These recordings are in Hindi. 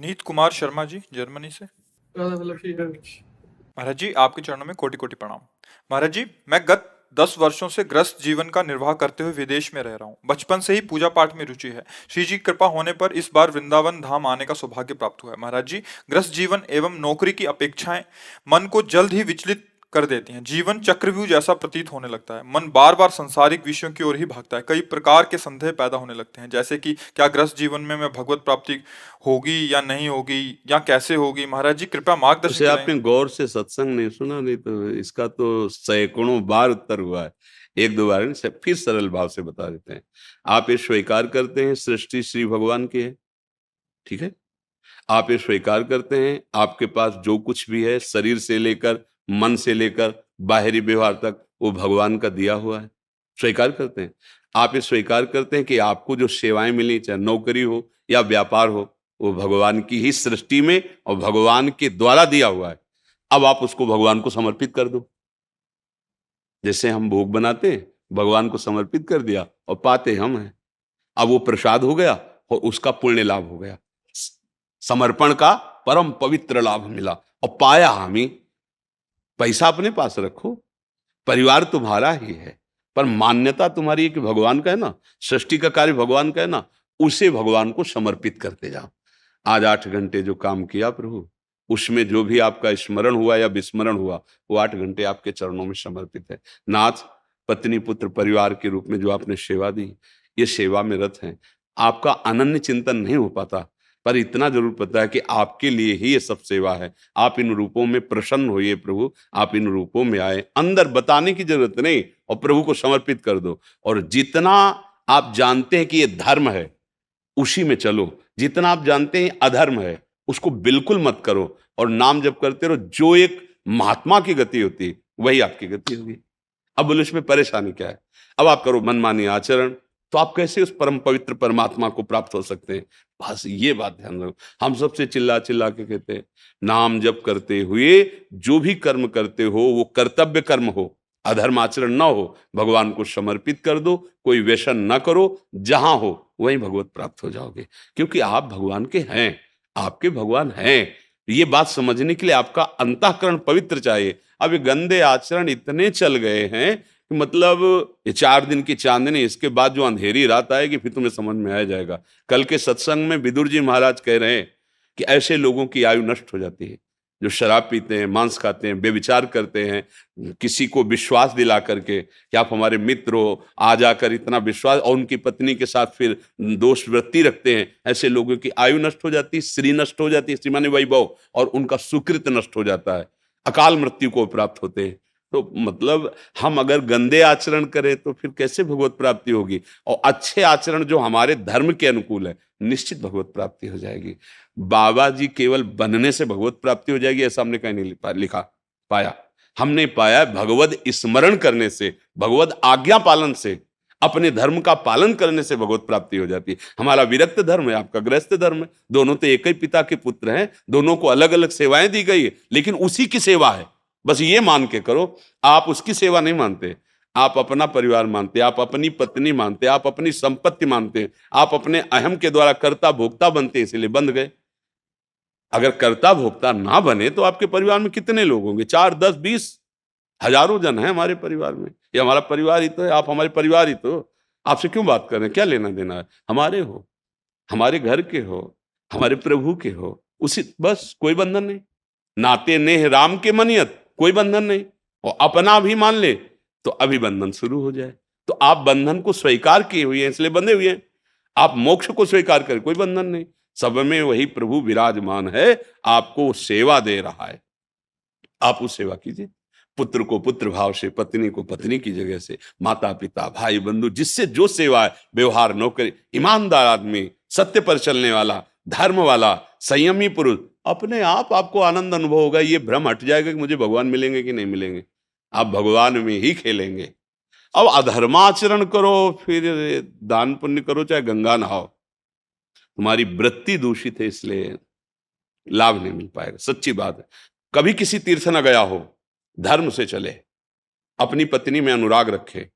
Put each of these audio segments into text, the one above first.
नीत कुमार शर्मा जी, जर्मनी से। महाराज जी, आपके चरणों में कोटि कोटि प्रणाम। महाराज जी, मैं गत 10 वर्षों से ग्रस्त जीवन का निर्वाह करते हुए विदेश में रह रहा हूँ। बचपन से ही पूजा पाठ में रुचि है। श्री जी की कृपा होने पर इस बार वृंदावन धाम आने का सौभाग्य प्राप्त हुआ है। महाराज जी, ग्रस्त जीवन एवं नौकरी की अपेक्षाएं मन को जल्द ही विचलित कर देती हैं। जीवन चक्रव्यूह जैसा प्रतीत होने लगता है। मन बार बार सांसारिक विषयों की ओर ही भागता है। कई प्रकार के संदेह पैदा होने लगते हैं, जैसे कि क्या ग्रस्त जीवन में मैं भगवत प्राप्ति होगी या नहीं होगी, या कैसे होगी। महाराज जी, कृपया मार्गदर्शन उसे करें। आपने गौर से सत्संग नहीं सुना, नहीं तो इसका तो सैकड़ों बार उत्तर हुआ है। एक दो बार नहीं, फिर सरल भाव से बता देते हैं। आप ये स्वीकार करते हैं सृष्टि श्री भगवान की है, ठीक है। आप ये स्वीकार करते हैं आपके पास जो कुछ भी है, शरीर से लेकर मन से लेकर बाहरी व्यवहार तक, वो भगवान का दिया हुआ है, स्वीकार करते हैं। आप ये स्वीकार करते हैं कि आपको जो सेवाएं मिली, चाहे नौकरी हो या व्यापार हो, वो भगवान की ही सृष्टि में और भगवान के द्वारा दिया हुआ है। अब आप उसको भगवान को समर्पित कर दो। जैसे हम भोग बनाते हैं, भगवान को समर्पित कर दिया और पाते हम हैं। अब वो प्रसाद हो गया और उसका पुण्य लाभ हो गया, समर्पण का परम पवित्र लाभ मिला और पाया हम ही। पैसा अपने पास रखो, परिवार तुम्हारा ही है, पर मान्यता तुम्हारी है कि भगवान का है ना, सृष्टि का कार्य भगवान का है ना, उसे भगवान को समर्पित करते जाओ। आज 8 घंटे जो काम किया प्रभु, उसमें जो भी आपका स्मरण हुआ या विस्मरण हुआ, वो 8 घंटे आपके चरणों में समर्पित है। नाथ, पत्नी, पुत्र, परिवार के रूप में जो आपने सेवा दी, ये सेवा में रत है। आपका अनन्य चिंतन नहीं हो पाता, पर इतना जरूर पता है कि आपके लिए ही ये सब सेवा है। आप इन रूपों में प्रसन्न होइए प्रभु, आप इन रूपों में आए, अंदर बताने की जरूरत नहीं, और प्रभु को समर्पित कर दो। और जितना आप जानते हैं कि ये धर्म है, उसी में चलो। जितना आप जानते हैं अधर्म है, उसको बिल्कुल मत करो, और नाम जप करते रहो। जो एक महात्मा की गति होती है, वही आपकी गति होगी। अब बोलो इसमें परेशानी क्या है? अब आप करो मनमानी आचरण, तो आप कैसे उस परम पवित्र परमात्मा को प्राप्त हो सकते हैं? बस ये बात ध्यान रखो। हम सबसे चिल्ला चिल्ला के कहते हैं, नाम जप करते हुए जो भी कर्म करते हो, वो कर्तव्य कर्म हो, अधर्म आचरण ना हो, भगवान को समर्पित कर दो। कोई व्यसन ना करो, जहां हो वहीं भगवत प्राप्त हो जाओगे, क्योंकि आप भगवान के हैं, आपके भगवान हैं। ये बात समझने के लिए आपका अंतःकरण पवित्र चाहिए। अब ये गंदे आचरण इतने चल गए हैं कि मतलब ये 4 दिन की चांदनी, इसके बाद जो अंधेरी रात आएगी फिर तुम्हें समझ में आ जाएगा। कल के सत्संग में विदुर जी महाराज कह रहे हैं कि ऐसे लोगों की आयु नष्ट हो जाती है जो शराब पीते हैं, मांस खाते हैं, बेविचार करते हैं, किसी को विश्वास दिला करके कि आप हमारे मित्र हो, आ जाकर इतना विश्वास, और उनकी पत्नी के साथ फिर दोष वृत्ति रखते हैं। ऐसे लोगों की आयु नष्ट हो जाती है, श्री नष्ट हो जाती है, श्री माने वैभव, और उनका सुकृत नष्ट हो जाता है, अकाल मृत्यु को प्राप्त होते हैं। तो मतलब हम अगर गंदे आचरण करें तो फिर कैसे भगवत प्राप्ति होगी? और अच्छे आचरण जो हमारे धर्म के अनुकूल है, निश्चित भगवत प्राप्ति हो जाएगी। बाबा जी केवल बनने से भगवत प्राप्ति हो जाएगी ऐसा हमने कहीं नहीं लिखा पाया। हमने पाया भगवत स्मरण करने से, भगवत आज्ञा पालन से, अपने धर्म का पालन करने से भगवत प्राप्ति हो जाती है। हमारा विरक्त धर्म है, आपका गृहस्थ धर्म है, दोनों तो एक ही पिता के पुत्र हैं, दोनों को अलग अलग सेवाएं दी गई है, लेकिन उसी की सेवा है। बस ये मान के करो। आप उसकी सेवा नहीं मानते, आप अपना परिवार मानते, आप अपनी पत्नी मानते, आप अपनी संपत्ति मानते, आप अपने अहम के द्वारा कर्ता भोक्ता बनते, इसीलिए बंध गए। अगर कर्ता भोक्ता ना बने तो आपके परिवार में कितने लोग होंगे? 4, 10, 20, हजारों जन हैं हमारे परिवार में। ये हमारा परिवार ही तो है, आप हमारे परिवार ही तो। आपसे क्यों बात कर रहे हैं? क्या लेना देना है? हमारे हो, हमारे घर के हो, हमारे प्रभु के हो, उसी, बस कोई बंधन नहीं। नाते नेह राम के मनियत, कोई बंधन नहीं। और अपना भी मान ले तो अभी बंधन शुरू हो जाए। तो आप बंधन को स्वीकार किए हुए हैं, इसलिए बंधे हुए हैं। आप मोक्ष को स्वीकार करें, कोई बंधन नहीं। सब में वही प्रभु विराजमान है, आपको सेवा दे रहा है, आप उस सेवा कीजिए। पुत्र को पुत्र भाव से, पत्नी को पत्नी की जगह से, माता पिता भाई बंधु, जिससे जो सेवा है, व्यवहार, नौकरी, ईमानदार आदमी, सत्य पर चलने वाला, धर्म वाला, संयमी पुरुष, अपने आप आपको आनंद अनुभव होगा। ये भ्रम हट जाएगा कि मुझे भगवान मिलेंगे कि नहीं मिलेंगे। आप भगवान में ही खेलेंगे। अब अधर्माचरण करो, फिर दान पुण्य करो, चाहे गंगा नहाओ, तुम्हारी वृत्ति दूषित है, इसलिए लाभ नहीं मिल पाएगा। सच्ची बात है। कभी किसी तीर्थ न गया हो, धर्म से चले, अपनी पत्नी में अनुराग रखे,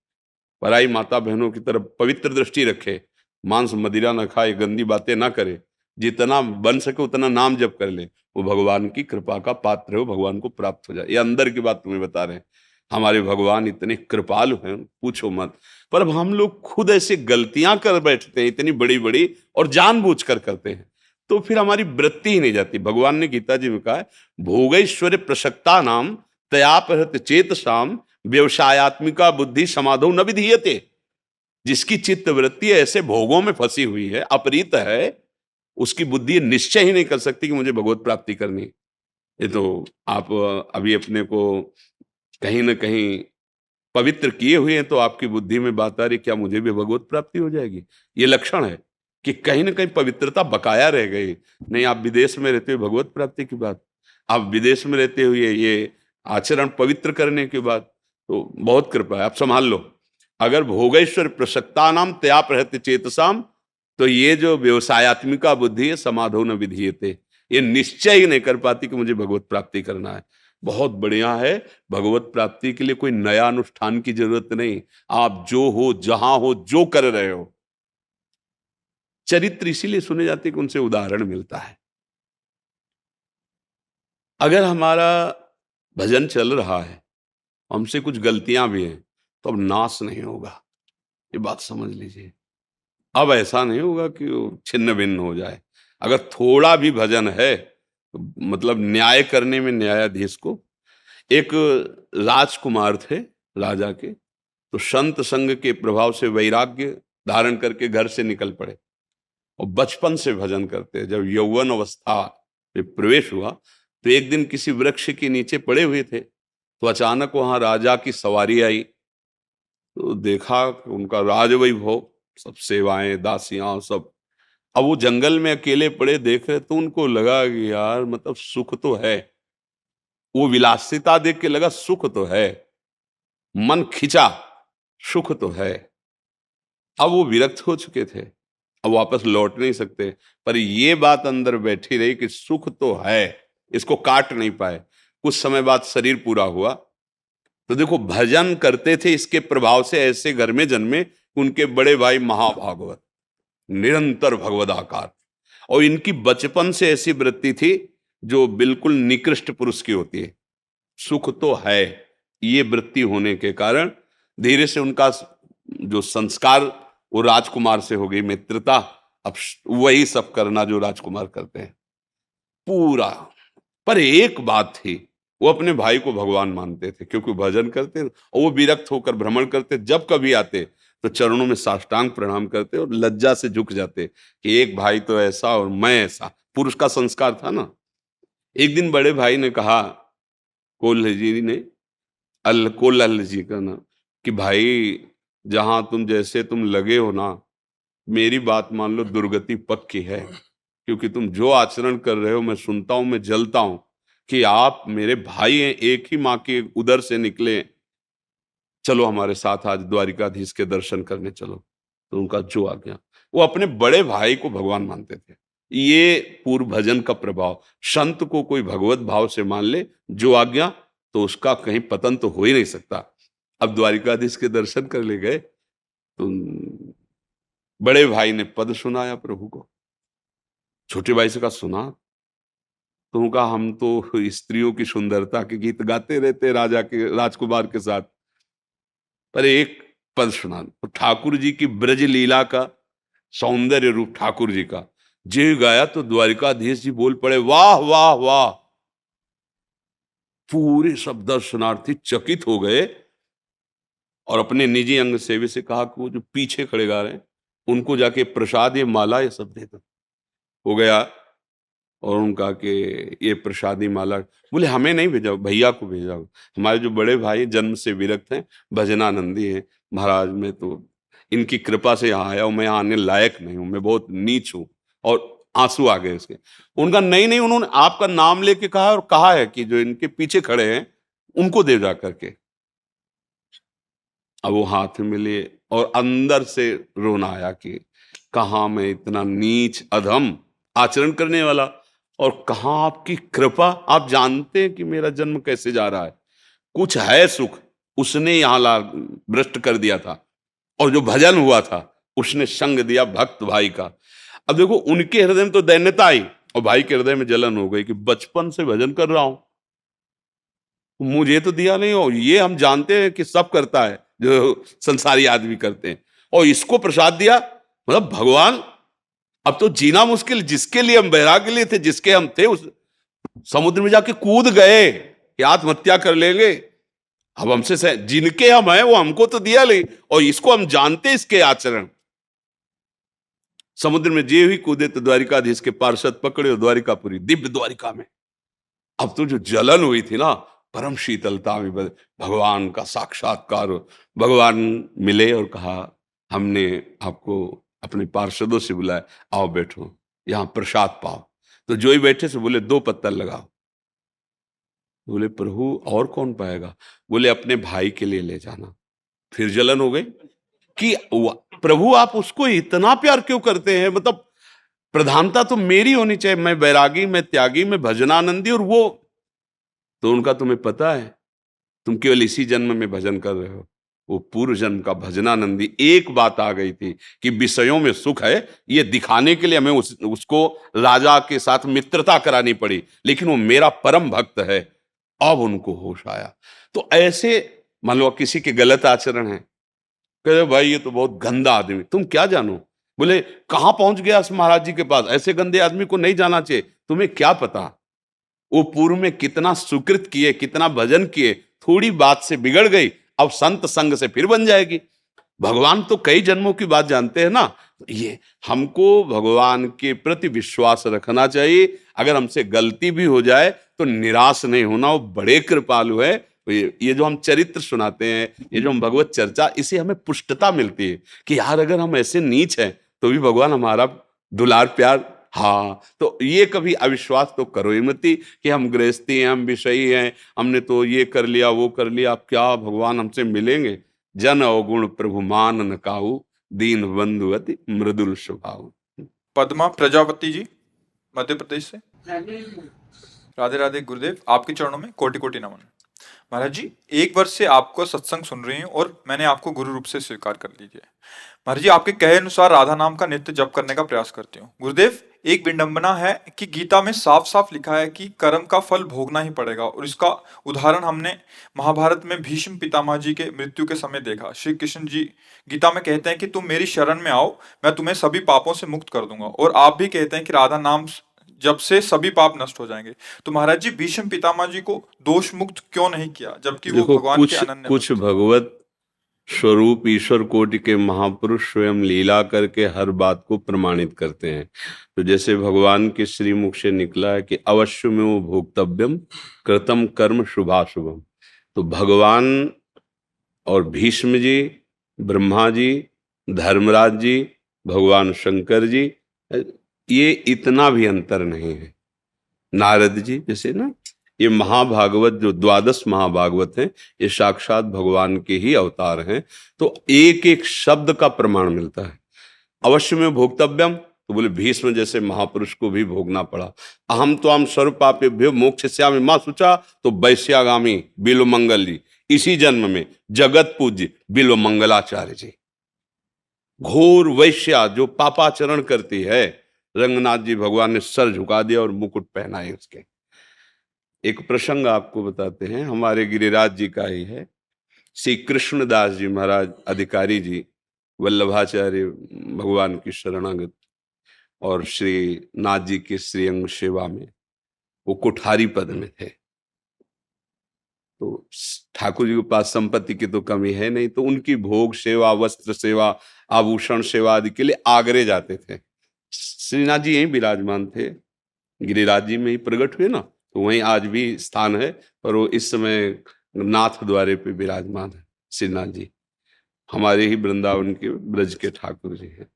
पराई माता बहनों की तरफ पवित्र दृष्टि रखे, मांस मदिरा न खाए, गंदी बातें ना करे, जितना बन सके उतना नाम जप कर ले, वो भगवान की कृपा का पात्र है, वो भगवान को प्राप्त हो जाए। ये अंदर की बात तुम्हें बता रहे हैं। हमारे भगवान इतने कृपालु हैं, पूछो मत। पर अब हम लोग खुद ऐसे गलतियां कर बैठते हैं इतनी बड़ी बड़ी, और जानबूझकर करते हैं, तो फिर हमारी वृत्ति ही नहीं जाती। भगवान ने गीता जी में कहा है, भोगैश्वर्य प्रसक्ता नाम तयापहृत चेतसाम व्यवसायत्मिका बुद्धि समाधो न विधीयते। जिसकी चित्त वृत्ति ऐसे भोगों में फंसी हुई है, अपरीत है, उसकी बुद्धि निश्चय ही नहीं कर सकती कि मुझे भगवत प्राप्ति करनी है। ये तो आप अभी अपने को कहीं ना कहीं पवित्र किए हुए हैं, तो आपकी बुद्धि में बात आ रही, क्या मुझे भी भगवत प्राप्ति हो जाएगी? ये लक्षण है कि कहीं ना कहीं पवित्रता बकाया रह गई। नहीं, आप विदेश में रहते हुए भगवत प्राप्ति की बात, आप विदेश में रहते हुए ये आचरण पवित्र करने की बात, तो बहुत कृपा है, आप संभाल लो। अगर भोगेश्वर प्रसक्ता नाम त्याप रहते चेतसाम, तो ये जो व्यवसायत्मिका बुद्धि है, समाधो न विधीयते, ये निश्चय ही नहीं कर पाती कि मुझे भगवत प्राप्ति करना है। बहुत बढ़िया है, भगवत प्राप्ति के लिए कोई नया अनुष्ठान की जरूरत नहीं। आप जो हो, जहां हो, जो कर रहे हो, चरित्र इसीलिए सुने जाते कि उनसे उदाहरण मिलता है। अगर हमारा भजन चल रहा है, हमसे कुछ गलतियां भी हैं, तो अब नाश नहीं होगा, ये बात समझ लीजिए। अब ऐसा नहीं होगा कि वो छिन्न भिन्न हो जाए। अगर थोड़ा भी भजन है, तो मतलब न्याय करने में न्यायाधीश को, एक राजकुमार थे राजा के, तो संत संग के प्रभाव से वैराग्य धारण करके घर से निकल पड़े, और बचपन से भजन करते। जब यौवन अवस्था में प्रवेश हुआ, तो एक दिन किसी वृक्ष के नीचे पड़े हुए थे, तो अचानक वहां राजा की सवारी आई। तो देखा कि उनका राजवैभव, सब सेवाएं, दासियां, सब। अब वो जंगल में अकेले पड़े देख रहे, तो उनको लगा कि यार मतलब सुख तो है, वो विलासिता देख के लगा सुख तो है, मन खिंचा, सुख तो है। अब वो विरक्त हो चुके थे, अब वापस लौट नहीं सकते, पर ये बात अंदर बैठी रही कि सुख तो है, इसको काट नहीं पाए। कुछ समय बाद शरीर पूरा हुआ, तो देखो भजन करते थे, इसके प्रभाव से ऐसे घर में जन्मे, उनके बड़े भाई महाभागवत, निरंतर भगवदाकार, और इनकी बचपन से ऐसी वृत्ति थी जो बिल्कुल निकृष्ट पुरुष की होती है, सुख तो है। ये वृत्ति होने के कारण धीरे से उनका जो संस्कार, वो राजकुमार से हो गई मित्रता। अब वही सब करना जो राजकुमार करते हैं पूरा। पर एक बात थी, वो अपने भाई को भगवान मानते थे, क्योंकि भजन करते और वो विरक्त होकर भ्रमण करते, जब कभी आते तो चरणों में साष्टांग प्रणाम करते और लज्जा से झुक जाते कि एक भाई तो ऐसा और मैं ऐसा। पुरुष का संस्कार था ना। एक दिन बड़े भाई ने कहा, कोल्हल जी का ना, कि भाई जहां तुम लगे हो ना, मेरी बात मान लो, दुर्गति पक्की है। क्योंकि तुम जो आचरण कर रहे हो, मैं सुनता हूं, मैं जलता हूं कि आप मेरे भाई हैं, एक ही माँ के उदर से निकले। चलो हमारे साथ आज द्वारिकाधीश के दर्शन करने चलो। तो उनका जो आ गया, वो अपने बड़े भाई को भगवान मानते थे। ये पूर्व भजन का प्रभाव, संत को कोई भगवत भाव से मान ले, जो आ गया, तो उसका कहीं पतन तो हो ही नहीं सकता। अब द्वारिकाधीश के दर्शन कर ले गए, तो बड़े भाई ने पद सुनाया प्रभु को। छोटे भाई से कहा, सुना? तो कहा, हम तो स्त्रियों की सुंदरता के गीत गाते रहते राजकुमार के साथ, पर एक पद सुना। तो ठाकुर जी की ब्रज लीला का सौंदर्य रूप, ठाकुर जी का जे गाया, तो द्वारिकाधीश जी बोल पड़े, वाह वाह वाह। पूरे सब दर्शनार्थी चकित हो गए, और अपने निजी अंग सेवी से कहा कि वो जो पीछे खड़े गा रहे हैं, उनको जाके प्रसाद, ये माला, ये सब दे दो। हो गया, और उनका कि ये प्रसादी माला, बोले हमें नहीं भेजा, भैया को भेजा। हमारे जो बड़े भाई जन्म से विरक्त हैं, भजनानंदी हैं, महाराज मैं तो इनकी कृपा से यहाँ आया हूँ, मैं यहाँ आने लायक नहीं हूँ, मैं बहुत नीच हूँ। और आंसू आ गए उसके। उनका नहीं नहीं, उन्होंने आपका नाम लेके कहा, और कहा है कि जो इनके पीछे खड़े हैं उनको दे जा करके। अब वो हाथ मिले, और अंदर से रोना आया कि कहाँ मैं इतना नीच अधम आचरण करने वाला, और कहाँ आपकी कृपा। आप जानते हैं कि मेरा जन्म कैसे जा रहा है, कुछ है सुख उसने यहां ला भ्रष्ट कर दिया था, और जो भजन हुआ था उसने संग दिया भक्त भाई का। अब देखो उनके हृदय में तो दैन्यता आई और भाई के हृदय में जलन हो गई कि बचपन से भजन कर रहा हूं, मुझे तो दिया नहीं, और ये हम जानते हैं कि सब करता है जो संसारी आदमी करते हैं, और इसको प्रसाद दिया। मतलब भगवान, अब तो जीना मुश्किल, जिसके लिए हम बैराग्य लिए थे, जिसके हम थे, उस समुद्र में जाके कूद गए कि आत्महत्या कर लेंगे। अब हमसे जिनके हम हैं वो हमको तो दिया नहीं, और इसको हम जानते इसके आचरण। समुद्र में जे ही कूदे तो द्वारिकाधीश के पार्षद पकड़े और द्वारिकापुरी दिव्य द्वारिका में। अब तो जो जलन हुई थी ना, परम शीतलता में भगवान का साक्षात्कार, भगवान मिले और कहा हमने आपको अपने पार्षदों से बुलाया, आओ बैठो यहां प्रसाद पाओ। तो जो ही बैठे से बोले 2 पत्तल लगाओ। बोले प्रभु और कौन पाएगा? बोले अपने भाई के लिए ले जाना। फिर जलन हो गई कि प्रभु आप उसको इतना प्यार क्यों करते हैं? मतलब प्रधानता तो मेरी होनी चाहिए, मैं बैरागी, मैं त्यागी, मैं भजनानंदी, और वो तो उनका तुम्हें पता है, तुम केवल इसी जन्म में भजन कर रहे हो, वो पूर्व जन्म का भजनानंदी। एक बात आ गई थी कि विषयों में सुख है, ये दिखाने के लिए हमें उसको राजा के साथ मित्रता करानी पड़ी, लेकिन वो मेरा परम भक्त है। अब उनको होश आया। तो ऐसे मान लो किसी के गलत आचरण है, कहते भाई ये तो बहुत गंदा आदमी, तुम क्या जानो? बोले कहां पहुंच गया इस महाराज जी के पास, ऐसे गंदे आदमी को नहीं जाना चाहिए। तुम्हें क्या पता वो पूर्व में कितना सुकृत किए, कितना भजन किए, थोड़ी बात से बिगड़ गई, अब संत संग से फिर बन जाएगी। भगवान तो कई जन्मों की बात जानते हैं ना। ये हमको भगवान के प्रति विश्वास रखना चाहिए। अगर हमसे गलती भी हो जाए तो निराश नहीं होना, वो बड़े कृपालु है। ये जो हम चरित्र सुनाते हैं, ये जो हम भगवत चर्चा, इसे हमें पुष्टता मिलती है कि यार अगर हम ऐसे नीच हैं तो भी भगवान हमारा दुलार प्यार। हाँ, तो ये कभी अविश्वास तो करो ही मत कि हम गृहस्थी हैं, हम विषयी हैं, हमने तो ये कर लिया वो कर लिया, अब क्या भगवान हमसे मिलेंगे? जन अवगुण प्रभु मान न काहू, दीन बंधु अति मृदुल स्वभाव। पद्मा प्रजापति जी, मध्य प्रदेश से। राधे राधे गुरुदेव, आपके चरणों में कोटि कोटि नमन। महाराज जी, 1 वर्ष से आपको सत्संग सुन रही हूँ और मैंने आपको गुरु रूप से स्वीकार कर लीजिए। महाराज जी, आपके कहे अनुसार राधा नाम का नित्य जप करने का प्रयास करती हूँ। गुरुदेव, एक विडंबना है कि गीता में साफ साफ लिखा है कि कर्म का फल भोगना ही पड़ेगा, और इसका उदाहरण हमने महाभारत में भीष्म पितामह जी के मृत्यु के समय देखा। श्री कृष्ण जी गीता में कहते हैं कि तुम मेरी शरण में आओ, मैं तुम्हें सभी पापों से मुक्त कर दूंगा, और आप भी कहते हैं कि राधा नाम जब से सभी पाप नष्ट हो जाएंगे। तो महाराज जी, भीष्म पितामह जी को दोष मुक्त क्यों नहीं किया, जबकि वो देखो भगवान के अनन्य कुछ भक्त थे? भगवत स्वरूप ईश्वर कोटि के महापुरुष स्वयं लीला करके हर बात को प्रमाणित करते हैं। तो जैसे भगवान के श्रीमुख से निकला है कि अवश्य में वो भोक्तव्यम कृतम कर्म शुभाशुभम। तो भगवान और भीष्म जी, ब्रह्मा जी, धर्मराज जी, भगवान शंकर जी, ये इतना भी अंतर नहीं है। नारद जी जैसे ना, ये महाभागवत जो 12 महाभागवत हैं, ये साक्षात भगवान के ही अवतार हैं। तो एक एक शब्द का प्रमाण मिलता है। अवश्य में भोक्तव्यम, तो बोले भीष्म जैसे महापुरुष को भी भोगना पड़ा। अहम तो हम सर्व पापेभ्यो मोक्षयिष्यामि मां शुचा, तो वैश्यागामी बिल्व मंगल जी, इसी जन्म में जगत पूज्य बिल्व मंगलाचार्य जी। घोर वैश्या जो पापाचरण करती है, रंगनाथ जी भगवान ने सर झुका दिया और मुकुट पहनाए उसके। एक प्रसंग आपको बताते हैं, हमारे गिरिराज जी का ही है। श्री कृष्णदास जी महाराज अधिकारी जी वल्लभाचार्य भगवान की शरणागत, और श्री नाथ जी के श्रीअंग सेवा में वो कुठारी पद में थे। तो ठाकुर जी के पास संपत्ति की तो कमी है नहीं, तो उनकी भोग सेवा, वस्त्र सेवा, आभूषण सेवा आदि के लिए आगरे जाते थे। श्रीनाथ जी यहीं विराजमान थे, गिरिराज जी में ही प्रकट हुए ना, तो वहीं आज भी स्थान है। और वो इस समय नाथ द्वारे पे विराजमान है श्रीनाथ जी, हमारे ही वृंदावन के ब्रज के ठाकुर जी हैं।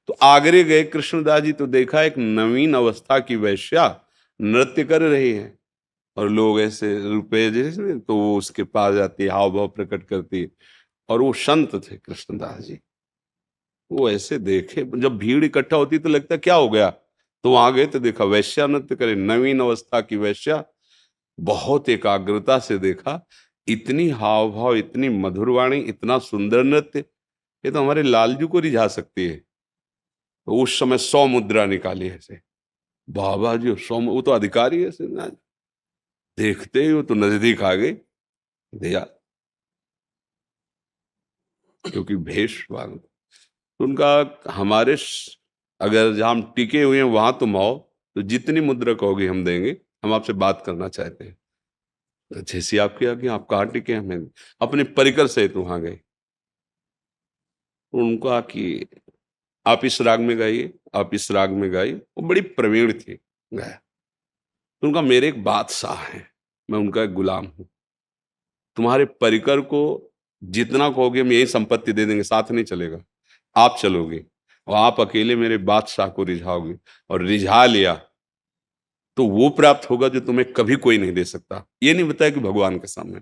तो आगरे गए कृष्णदास जी, तो देखा एक नवीन अवस्था की वैश्या नृत्य कर रही है, और लोग ऐसे रुपए जैसे, तो वो उसके पास जाती, हाव भाव प्रकट करती। और वो संत थे कृष्णदास जी, वो ऐसे देखे, जब भीड़ इकट्ठा होती तो लगता क्या हो गया, तो वहां गए तो देखा वैश्या नृत्य करे, नवीन अवस्था की वैश्या। बहुत एकाग्रता से देखा, इतनी हाव भाव, इतनी मधुर वाणी, इतना सुंदर नृत्य, ये तो हमारे लालजू को रिझा सकती है। तो उस समय 100 मुद्रा निकाली ऐसे। बाबा जी 100, वो तो अधिकारी है ऐसे ना, देखते ही वो तो नजदीक आ गए, दिया, क्योंकि भेष वांग तो उनका हमारे अगर जहाँ हम टिके हुए हैं वहां तुम आओ, तो जितनी मुद्रा कहोगे हम देंगे, हम आपसे बात करना चाहते हैं। तो जैसी आपकी आज्ञा, आप कहाँ टिके, हमें अपने परिकर सहित वहां गए। उनका कि आप इस राग में गाइए, आप इस राग में गाइए, वो बड़ी प्रवीण थी, गाया। तो उनका मेरे एक बादशाह है, मैं उनका एक गुलाम हूं, तुम्हारे परिकर को जितना कहोगे हम यही संपत्ति दे देंगे, साथ नहीं चलेगा, आप चलोगे और आप अकेले मेरे बादशाह को रिझाओगे, और रिझा लिया तो वो प्राप्त होगा जो तुम्हें कभी कोई नहीं दे सकता। ये नहीं बताया कि भगवान के सामने।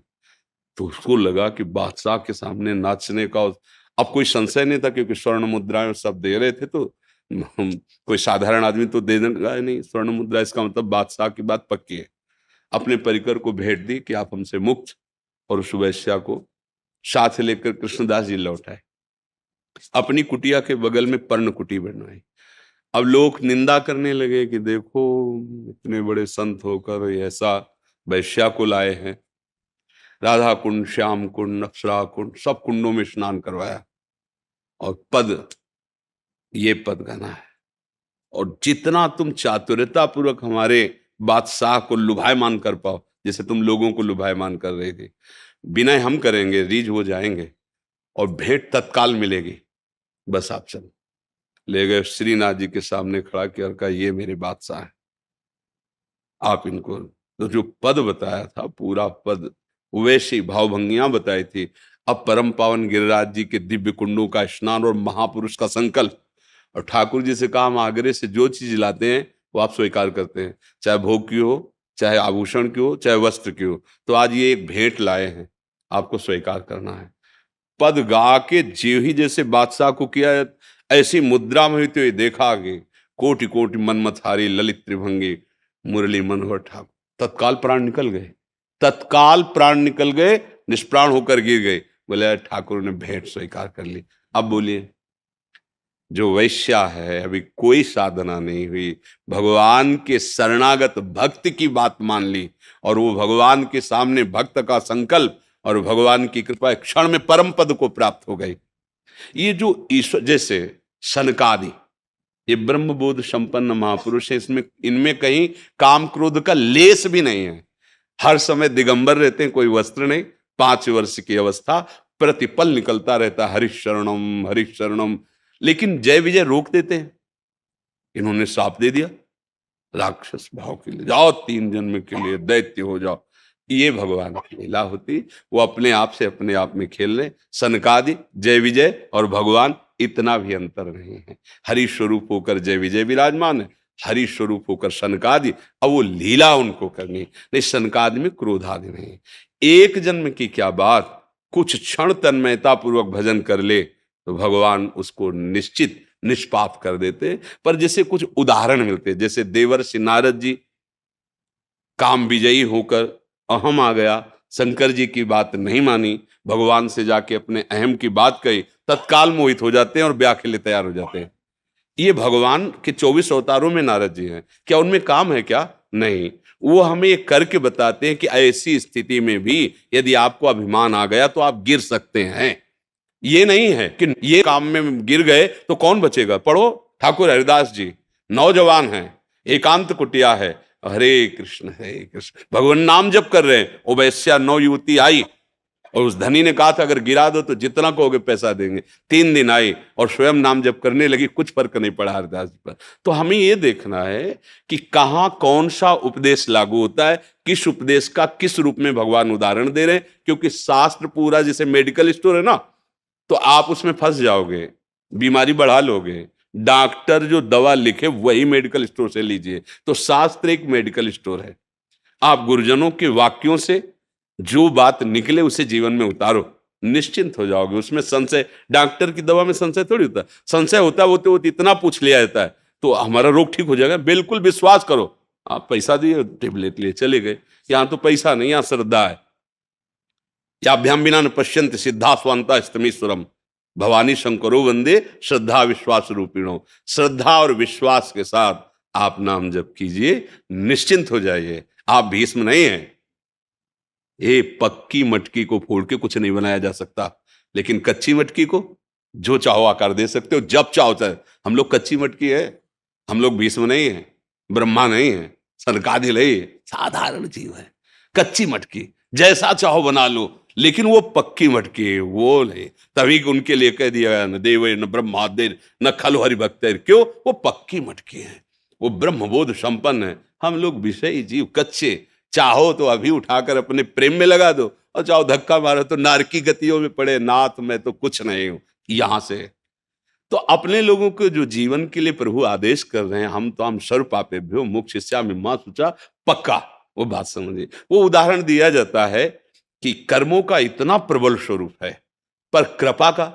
तो उसको लगा कि बादशाह के सामने नाचने का, अब कोई संशय नहीं था, क्योंकि स्वर्ण मुद्राएं सब दे रहे थे, तो कोई साधारण आदमी तो दे देगा नहीं स्वर्ण मुद्रा, इसका मतलब बादशाह की बात पक्की है। अपने परिकर को भेंट दी कि आप हमसे मुक्त, और उस वैश्या को साथ लेकर कृष्णदास जी लौट आए। अपनी कुटिया के बगल में पर्ण कुटी बनवाई। अब लोग निंदा करने लगे कि देखो इतने बड़े संत होकर ऐसा वैश्या को लाए हैं। राधा कुंड, श्याम कुंड, अप्सरा कुंड, सब कुंडों में स्नान करवाया, और पद, ये पद गाना है, और जितना तुम चातुर्यता पूर्वक हमारे बादशाह को लुभायमान कर पाओ, जैसे तुम लोगों को लुभायमान कर रहे थे, विनय हम करेंगे, रीझ हो जाएंगे, और भेंट तत्काल मिलेगी, बस आप चलो। ले गए, श्रीनाथ जी के सामने खड़ा किया और कहा ये मेरे बादशाह है, आप इनको। तो जो पद बताया था, पूरा पद वैसी भावभंगियां बताई थी। अब परम पावन गिरिराज जी के दिव्य कुंडों का स्नान और महापुरुष का संकल्प, और ठाकुर जी से कहा हम आगरे से जो चीज लाते हैं वो आप स्वीकार करते हैं, चाहे भोग की हो, चाहे आभूषण की हो, चाहे वस्त्र की हो। तो आज ये एक भेंट लाए हैं, आपको स्वीकार करना है। पद गा के जीव ही जैसे बादशाह को किया, ऐसी मुद्रा में हुई तो देखा आगे, कोटि कोटि मनमथारी ललित त्रिभंगी मुरली मनोहर ठाकुर। तत्काल प्राण निकल गए, तत्काल प्राण निकल गए, निष्प्राण होकर गिर गए। बोले ठाकुर ने भेंट स्वीकार कर ली। अब बोलिए, जो वैश्या है, अभी कोई साधना नहीं हुई, भगवान के शरणागत भक्त की बात मान ली, और वो भगवान के सामने भक्त का संकल्प और भगवान की कृपा क्षण में परम पद को प्राप्त हो गई। ये जो ईश्वर, जैसे सनकादि, ये ब्रह्मबोध संपन्न महापुरुष है, इसमें इनमें कहीं काम क्रोध का लेस भी नहीं है। हर समय दिगंबर रहते हैं, कोई वस्त्र नहीं, 5 वर्ष की अवस्था, प्रतिपल निकलता रहता हरिशरणम हरिशरणम। लेकिन जय विजय रोक देते हैं। इन्होंने साप दे दिया, राक्षस भाव के लिए जाओ, 3 जन्म के लिए दैत्य हो जाओ। ये भगवान की लीला होती, वो अपने आप से अपने आप में खेल रहे। सनकादि, जय विजय और भगवान, इतना भी अंतर नहीं है। हरि स्वरूप होकर जय विजय विराजमान है, हरि स्वरूप होकर सनकादि। अब वो लीला उनको करनी नहीं, सनकादि में क्रोधादि नहीं। एक जन्म की क्या बात, कुछ क्षण तन्मयता पूर्वक भजन कर ले तो भगवान उसको निश्चित निष्पाप कर देते। पर जैसे कुछ उदाहरण मिलते, जैसे देवर्षि नारद जी काम विजयी होकर अहम आ गया, शंकर जी की बात नहीं मानी, भगवान से जाके अपने अहम की बात कही, तत्काल मोहित हो जाते हैं और ब्याह के लिए तैयार हो जाते हैं। ये भगवान के 24 अवतारों में नारद जी हैं, क्या उनमें काम है क्या? नहीं। वो हमें ये करके बताते हैं कि ऐसी स्थिति में भी यदि आपको अभिमान आ गया तो आप गिर सकते हैं। ये नहीं है कि ये काम में गिर गए तो कौन बचेगा। पढ़ो, ठाकुर हरिदास जी नौजवान हैं, एकांत कुटिया है, हरे कृष्ण भगवान नाम जप कर रहे हैं। वो वैश्या 9 युवती आई, और उस धनी ने कहा था अगर गिरा दो तो जितना कहोगे पैसा देंगे। 3 दिन आई और स्वयं नाम जप करने लगी, कुछ फर्क नहीं पड़ा हरिदास जी पर। तो हमें ये देखना है कि कहाँ कौन सा उपदेश लागू होता है, किस उपदेश का किस रूप में भगवान उदाहरण दे रहे हैं। क्योंकि शास्त्र पूरा जैसे मेडिकल स्टोर है ना, तो आप उसमें फंस जाओगे, बीमारी बढ़ा लोगे। डॉक्टर जो दवा लिखे वही मेडिकल स्टोर से लीजिए। तो शास्त्र एक मेडिकल स्टोर है। आप गुरुजनों के वाक्यों से जो बात निकले उसे जीवन में उतारो, निश्चिंत हो जाओगे। उसमें संशय, डॉक्टर की दवा में संशय थोड़ी होता है। संशय होता है वो तो इतना पूछ लिया जाता है तो हमारा रोग ठीक हो जाएगा। बिल्कुल विश्वास करो। आप पैसा दिए, टेबलेट लिए चले गए। यहां तो पैसा नहीं, यहां श्रद्धा है। याभ्याम विना न पश्यन्ति सिद्धा स्वान्ता स्तमीश्वरम। भवानी शंकरो वंदे श्रद्धा विश्वास रूपिणो। श्रद्धा और विश्वास के साथ आप नाम जप कीजिए, निश्चिंत हो जाइए। आप भीष्म नहीं हैं। ये पक्की मटकी को फोड़ के कुछ नहीं बनाया जा सकता, लेकिन कच्ची मटकी को जो चाहो आकार दे सकते हो, जब चाहो चाहे। हम लोग कच्ची मटकी है, हम लोग भीष्म नहीं है, ब्रह्मा नहीं है, सनकादिक नहीं है, साधारण जीव है। कच्ची मटकी जैसा चाहो बना लो, लेकिन वो पक्की मटकी है, वो नहीं। तभी उनके लिए कह दिया, न देव न ब्रह्मादेर न खलु हरि भक्तेर। क्यों? वो पक्की मटकी है, वो ब्रह्मबोध संपन्न है। हम लोग विषयी जीव, कच्चे। चाहो तो अभी उठाकर अपने प्रेम में लगा दो, और चाहो धक्का मारो तो नारकी गतियों में पड़े, नाथ मैं तो कुछ नहीं हूं यहां से। तो अपने लोगों को जो जीवन के लिए प्रभु आदेश कर रहे हैं, हम सर्व पापेभ्यो मोक्षयिष्यामि मा शुचा, पक्का वो बात समझिए। वो उदाहरण दिया जाता है कि कर्मों का इतना प्रबल स्वरूप है, पर कृपा का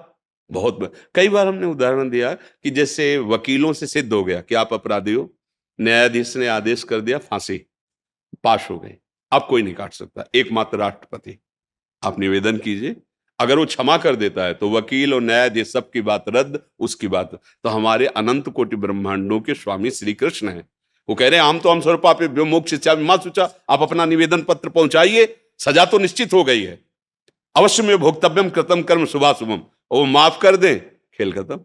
बहुत। कई बार हमने उदाहरण दिया कि जैसे वकीलों से सिद्ध हो गया कि आप अपराधी हो, न्यायाधीश ने आदेश कर दिया, फांसी, पास हो गए, अब कोई नहीं काट सकता, एकमात्र राष्ट्रपति। आप निवेदन कीजिए, अगर वो क्षमा कर देता है तो वकील और न्यायाधीश सबकी बात रद्द, उसकी बात। तो हमारे अनंत कोटि ब्रह्मांडों के स्वामी श्री कृष्ण हैं, वो कह रहे हैं हम सर्व पापेभ्यो मोक्षयिष्यामि मा शुचा। आप अपना निवेदन पत्र पहुंचाइए, सजा तो निश्चित हो गई है, अवश्य में भोक्तव्यम कृतम कर्म शुभाशुभम, वो माफ कर दें, खेल खत्म।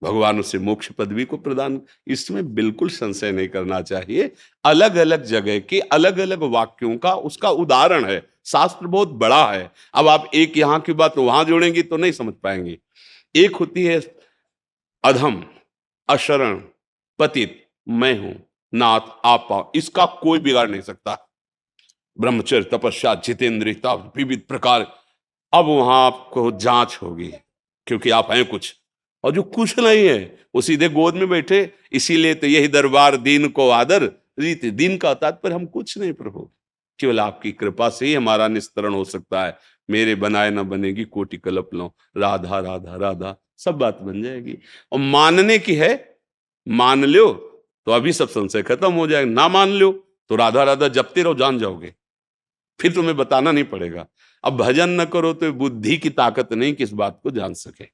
भगवान उसे मोक्ष पदवी को प्रदान, इसमें बिल्कुल संशय नहीं करना चाहिए। अलग अलग जगह के अलग अलग वाक्यों का उसका उदाहरण है। शास्त्र बहुत बड़ा है, अब आप एक यहां की बात वहां जोड़ेंगी तो नहीं समझ पाएंगे। एक होती है अधम, अशरण, पतित, मैं हूं, नाथ आप पाओ, इसका कोई बिगाड़ नहीं सकता। ब्रह्मचर्य, तपस्या, जितेंद्रियता, विविध प्रकार। अब वहां आपको जांच होगी, क्योंकि आप हैं कुछ, और जो कुछ नहीं है वो सीधे गोद में बैठे। इसीलिए तो यही दरबार दीन को आदर रीति। दीन का तात्पर्य हम कुछ नहीं प्रभु, केवल आपकी कृपा से ही हमारा निस्तरण हो सकता है। मेरे बनाए ना बनेगी कोटि कल्प लो, राधा राधा राधा, सब बात बन जाएगी। और मानने की है, मान लो तो अभी सब संशय खत्म हो जाएगा, ना मान लो तो राधा राधा जपते रहो, जान जाओगे, फिर तुम्हें बताना नहीं पड़ेगा। अब भजन न करो तो बुद्धि की ताकत नहीं कि इस बात को जान सके।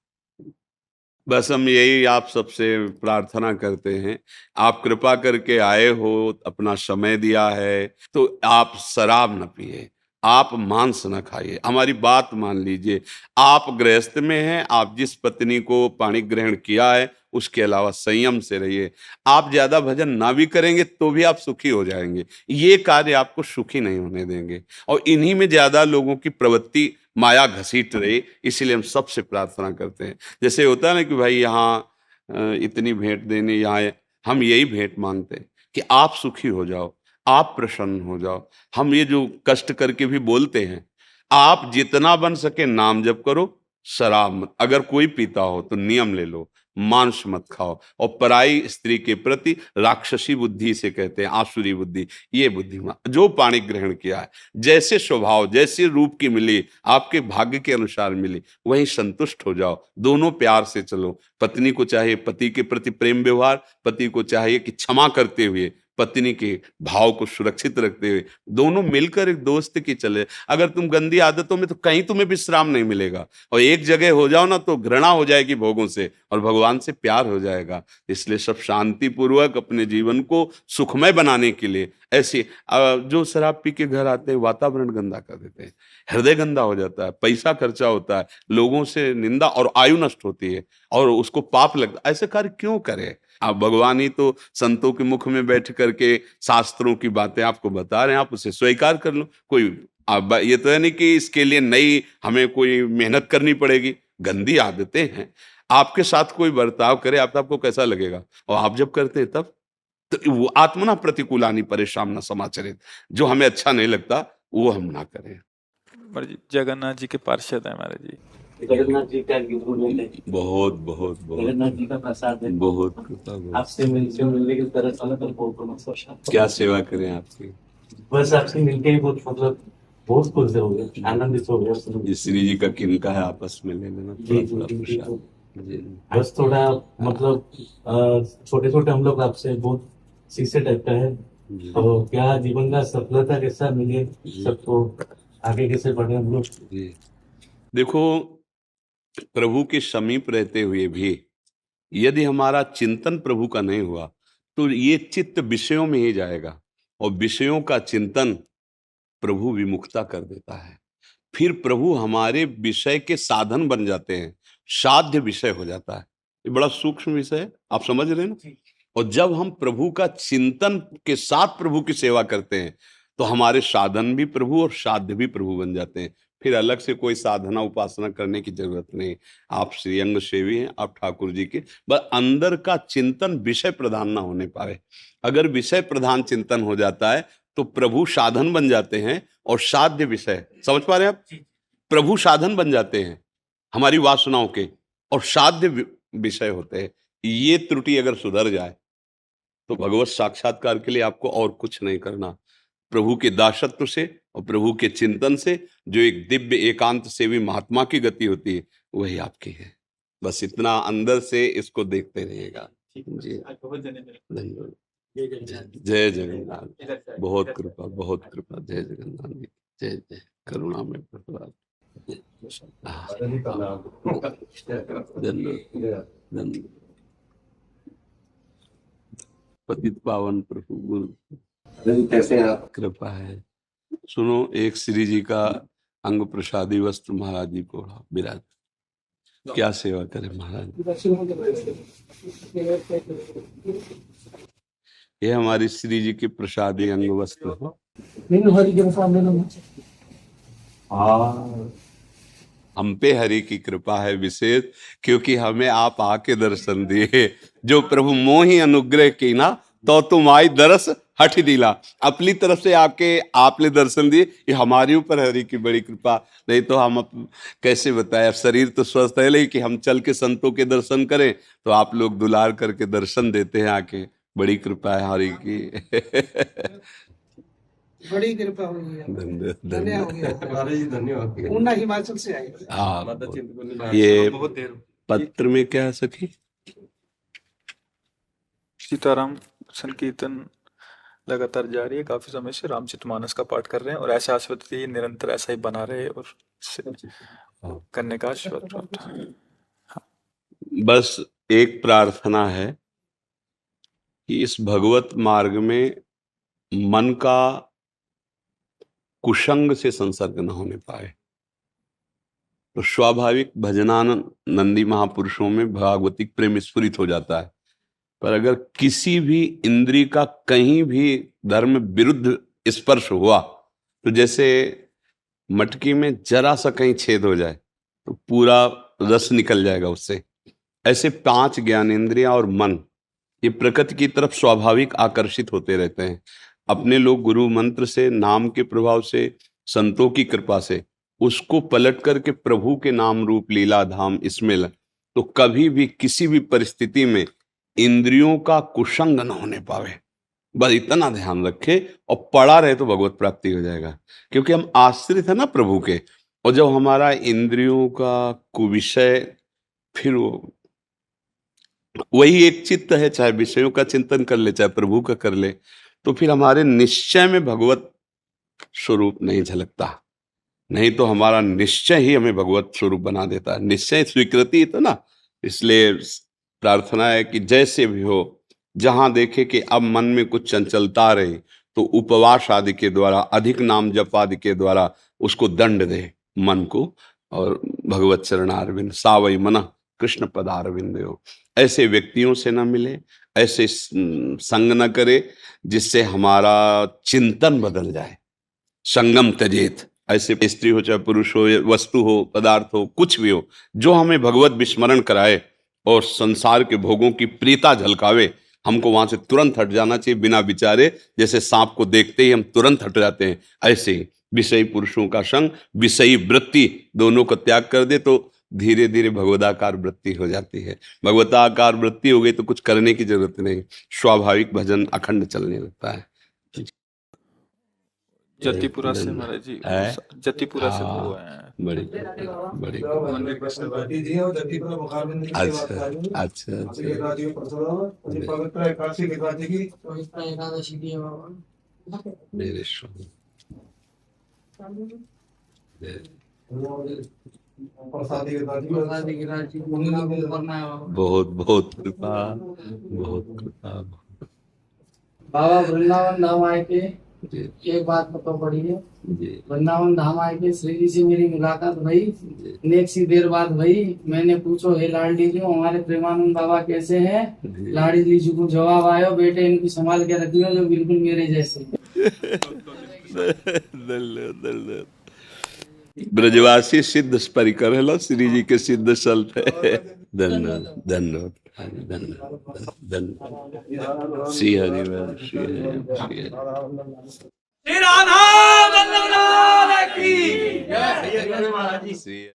बस हम यही आप सबसे प्रार्थना करते हैं, आप कृपा करके आए हो, अपना समय दिया है, तो आप शराब न पिए, आप मांस न खाइए, हमारी बात मान लीजिए। आप गृहस्थ में हैं, आप जिस पत्नी को पाणी ग्रहण किया है उसके अलावा संयम से रहिए। आप ज्यादा भजन ना भी करेंगे तो भी आप सुखी हो जाएंगे, ये कार्य आपको सुखी नहीं होने देंगे। और इन्हीं में ज्यादा लोगों की प्रवृत्ति माया घसीट रही, इसीलिए हम सबसे प्रार्थना करते हैं। जैसे होता है ना कि भाई यहाँ इतनी भेंट देनी, यहाँ हम यही भेंट मांगते हैं कि आप सुखी हो जाओ, आप प्रसन्न हो जाओ। हम ये जो कष्ट करके भी बोलते हैं, आप जितना बन सके नाम जप करो, शराब मत, अगर कोई पीता हो तो नियम ले लो, मांस मत खाओ। और पराई स्त्री के प्रति राक्षसी बुद्धि से कहते हैं, आसुरी बुद्धि, ये बुद्धिमान जो पाणी ग्रहण किया है, जैसे स्वभाव जैसे रूप की मिली, आपके भाग्य के अनुसार मिली, वहीं संतुष्ट हो जाओ। दोनों प्यार से चलो। पत्नी को चाहिए पति के प्रति प्रेम व्यवहार, पति को चाहिए कि क्षमा करते हुए पत्नी के भाव को सुरक्षित रखते हुए दोनों मिलकर एक दोस्त की चले। अगर तुम गंदी आदतों में, तो कहीं तुम्हें विश्राम नहीं मिलेगा। और एक जगह हो जाओ ना तो घृणा हो जाएगी भोगों से, और भगवान से प्यार हो जाएगा। इसलिए सब शांति पूर्वक अपने जीवन को सुखमय बनाने के लिए ऐसे जो शराब पी के घर आते हैं, वातावरण गंदा कर देते हैं, हृदय गंदा हो जाता है, पैसा खर्चा होता है, लोगों से निंदा और आयु नष्ट होती है, और उसको पाप लगता है। ऐसे कार्य क्यों करे? आप भगवान ही तो संतों के मुख में बैठ करके शास्त्रों की बातें आपको बता रहे हैं, आप उसे स्वीकार कर लो। कोई ये तो है नहीं कि इसके लिए नई हमें कोई मेहनत करनी पड़ेगी। गंदी आदतें हैं, आपके साथ कोई बर्ताव करे, आपको कैसा लगेगा? और आप जब करते हैं तब तो वो आत्मना प्रतिकूलानि परेशान न समाचरित, जो हमें अच्छा नहीं लगता वो हम ना करें। महाराज जी जगन्नाथ जी के पार्षद हैं महाराज जी। जगन्नाथ जी का गीत बोले थे, बहुत बहुत बहुत जगन्नाथ जी का प्रसाद है। बहुत कृपा, बहुत। आपसे मिलने की तरह चला कर बहुत खुश। क्या सेवा करें आपकी? बस आपसे मिलके ही बहुत मतलब बहुत खुश हो गए, आनंदित हो गए। जी श्री जी का किनका है, आपस में ले लेना जी, थोड़ा जी, जी, प्रसाद। जी बस थोड़ा मतलब छोटे छोटे हम लोग आपसे बहुत सीखे टाइप का है, जी तो क्या जीवन का सफलता कैसा मिले जी सबको, आगे कैसे बढ़े हम लोग। जी। देखो, प्रभु के समीप रहते हुए भी यदि हमारा चिंतन प्रभु का नहीं हुआ तो ये चित्त विषयों में ही जाएगा, और विषयों का चिंतन प्रभु विमुखता कर देता है। फिर प्रभु हमारे विषय के साधन बन जाते हैं, साध्य विषय हो जाता है। ये बड़ा सूक्ष्म विषय है, आप समझ रहे हैं ना। और जब हम प्रभु का चिंतन के साथ प्रभु की सेवा करते हैं तो हमारे साधन भी प्रभु और साध्य भी प्रभु बन जाते हैं। फिर अलग से कोई साधना उपासना करने की जरूरत नहीं। आप श्रीअंग सेवी हैं, आप ठाकुर जी के, बस अंदर का चिंतन विषय प्रधान ना होने पाए। अगर विषय प्रधान चिंतन हो जाता है तो प्रभु साधन बन जाते हैं और साध्य विषय, समझ पा रहे हैं आप, प्रभु साधन बन जाते हैं हमारी वासनाओं के, और साध्य विषय होते हैं। ये त्रुटि अगर सुधर जाए तो भगवत साक्षात्कार के लिए आपको और कुछ नहीं करना। प्रभु के दासत्व से और प्रभु के चिंतन से जो एक दिव्य एकांत सेवी महात्मा की गति होती है वही आपकी है। बस इतना अंदर से इसको देखते रहिएगा जी। धन्यवाद। जय जगन्नाथ। बहुत कृपा, बहुत कृपा। जय जगन्नाथ जी। जय जय करुणा में प्रतिवाद। धन्यवाद। पतित पावन प्रभु गुरु कैसे हैं आप? कृपा है। सुनो, एक श्री जी का अंग प्रसादी वस्त्र महाराज जी को विराज, क्या सेवा करे महाराज। ये हमारी श्री जी की प्रसादी अंग वस्त्र है। हम पे हरि की कृपा है विशेष, क्योंकि हमें आप आके दर्शन दिए। जो प्रभु मोहि अनुग्रह की ना तो तुम आई दरस हठ दिला। अपनी तरफ से आपने दर्शन दिए, ये हमारे ऊपर हरि की बड़ी कृपा। नहीं तो हम कैसे बताए, शरीर तो स्वस्थ है लेकिन हम चल के संतों के दर्शन करें तो आप लोग दुलार करके दर्शन देते हैं आके। बड़ी कृपा है हरि की। बड़ी कृपा हुई है। धन्यवाद। ऊना हिमाचल से आए। हाँ, ये पत्र में क्या है सखी? सीताराम संकीर्तन लगातार जारी है, काफी समय से रामचरितमानस का पाठ कर रहे हैं और ऐसे आशीर्वाद निरंतर ऐसा ही बना रहे और करने का आशीर्वाद प्राप्त। बस एक प्रार्थना है कि इस भगवत मार्ग में मन का कुसंग से संसर्ग न होने पाए। तो स्वाभाविक भजनानंदी महापुरुषों में भागवतिक प्रेम स्फुरित हो जाता है, पर अगर किसी भी इंद्रिय का कहीं भी धर्म विरुद्ध स्पर्श हुआ तो जैसे मटकी में जरा सा कहीं छेद हो जाए तो पूरा रस निकल जाएगा उससे। ऐसे 5 ज्ञानेंद्रियां और मन ये प्रकृति की तरफ स्वाभाविक आकर्षित होते रहते हैं। अपने लोग गुरु मंत्र से, नाम के प्रभाव से, संतों की कृपा से उसको पलट करके प्रभु के नाम रूप लीला धाम इसमें तो कभी भी किसी भी परिस्थिति में इंद्रियों का कुसंग न होने पावे। बस इतना ध्यान रखे और पड़ा रहे तो भगवत प्राप्ति हो जाएगा, क्योंकि हम आश्रित है ना प्रभु के। और जब हमारा इंद्रियों का कुविषय, फिर वही एक चित्त है, चाहे विषयों का चिंतन कर ले चाहे प्रभु का कर ले, तो फिर हमारे निश्चय में भगवत स्वरूप नहीं झलकता। नहीं तो हमारा निश्चय ही हमें भगवत स्वरूप बना देता है। निश्चय स्वीकृति तो ना, इसलिए प्रार्थना है कि जैसे भी हो, जहां देखे कि अब मन में कुछ चंचलता रही तो उपवास आदि के द्वारा, अधिक नाम जप आदि के द्वारा उसको दंड दे मन को, और भगवत चरणारविंद सावई मन कृष्ण पदारविंद हो। ऐसे व्यक्तियों से न मिले, ऐसे संग न करे जिससे हमारा चिंतन बदल जाए। संगम त्यजेत। ऐसे स्त्री हो चाहे पुरुष हो, वस्तु हो, पदार्थ हो, कुछ भी हो, जो हमें भगवत विस्मरण कराए और संसार के भोगों की प्रीता झलकावे, हमको वहां से तुरंत हट जाना चाहिए बिना विचारे। जैसे सांप को देखते ही हम तुरंत हट जाते हैं, ऐसे ही विषयी पुरुषों का संग, विषयी वृत्ति दोनों को त्याग कर दे तो धीरे धीरे भगवदाकार वृत्ति हो जाती है। भगवताकार वृत्ति हो गई तो कुछ करने की जरूरत नहीं, स्वाभाविक भजन अखंड चलने लगता है। जतिपुरा से महाराज जी, जतिपुरा से वो हैं। बड़ी बड़ी अच्छा अच्छा मेरे बहुत बहुत कृपा, बहुत कृपा। बाबा वृंदावन धाम आए थे, जी एक बात पता पड़ी है। जी वृंदावन धाम आए थे, श्री जी से मेरी मुलाकात भई। नेक सी देर बाद भई, मैंने पूछो हे लाडली जी हमारे प्रेमानंद बाबा कैसे हैं। जी। लाडली जी को जवाब आयो, बेटे इनको संभाल के रखियो जो बिल्कुल मेरे जैसे। धन्यवाद धन्यवाद। ब्रजवासी सिद्ध परिकर है लो श्री जी के सिद्ध सल्प है। धन्यवाद धन्यवाद धन्यवाद धन्यवाद। श्री हरि श्री हरि श्री हरि। श्री राधा की श्री